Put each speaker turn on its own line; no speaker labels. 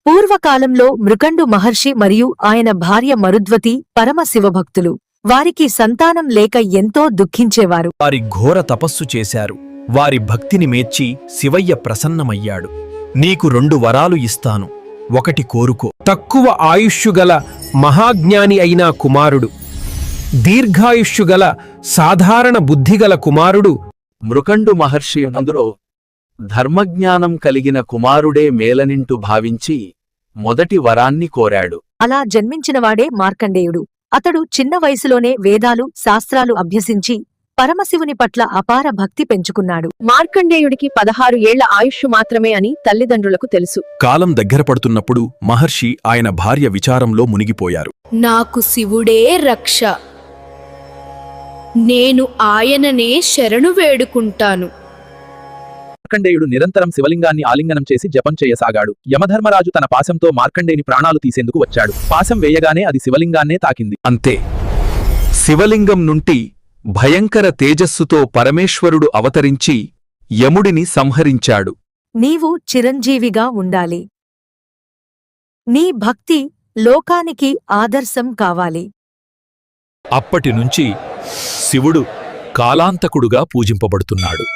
పూర్వకాలంలో మృకండు మహర్షి మరియు ఆయన భార్య మరుద్వతి పరమశివభక్తులు. వారికి సంతానం లేక ఎంతో దుఃఖించేవారు.
వారి ఘోర తపస్సు చేశారు. వారి భక్తిని మెచ్చి శివయ్య ప్రసన్నమయ్యాడు. నీకు 2 వరాలు ఇస్తాను, ఒకటి కోరుకో.
తక్కువ ఆయుష్యుగల మహాజ్ఞాని అయిన కుమారుడు, దీర్ఘాయుష్యుగల సాధారణ బుద్ధిగల కుమారుడు.
మృకండు మహర్షి అందులో ధర్మజ్ఞానం కలిగిన కుమారుడే మేలనింటూ భావించి మొదటి వరాన్ని కోరాడు.
అలా జన్మించినవాడే మార్కండేయుడు. అతడు చిన్న వయసులోనే వేదాలు, శాస్త్రాలు అభ్యసించి పరమశివుని పట్ల అపార భక్తి పెంచుకున్నాడు.
మార్కండేయుడికి 16 ఏళ్ల ఆయుష్షు మాత్రమే అని తల్లిదండ్రులకు తెలుసు.
కాలం దగ్గర పడుతున్నప్పుడు మహర్షి ఆయన భార్య విచారంలో మునిగిపోయారు.
నాకు శివుడే రక్ష, నేను ఆయననే శరణు వేడుకుంటాను.
మార్కండేయుడు నిరంతరం శివలింగాన్ని ఆలింగనం చేసి జపం చేయసాగాడు. యమధర్మరాజు తన పాశంతో మార్కండేయుని ప్రాణాలు తీసేందుకు వచ్చాడు. పాశం వేయగానే అది శివలింగాన్నే తాకింది.
అంతే, శివలింగం నుండి భయంకర తేజస్సుతో పరమేశ్వరుడు అవతరించి యముడిని సంహరించాడు.
నీవు చిరంజీవిగా ఉండాలి. నీ భక్తి లోకానికి ఆదర్శం కావాలి.
అప్పటినుంచి శివుడు కాలాంతకుడుగా పూజింపబడుతున్నాడు.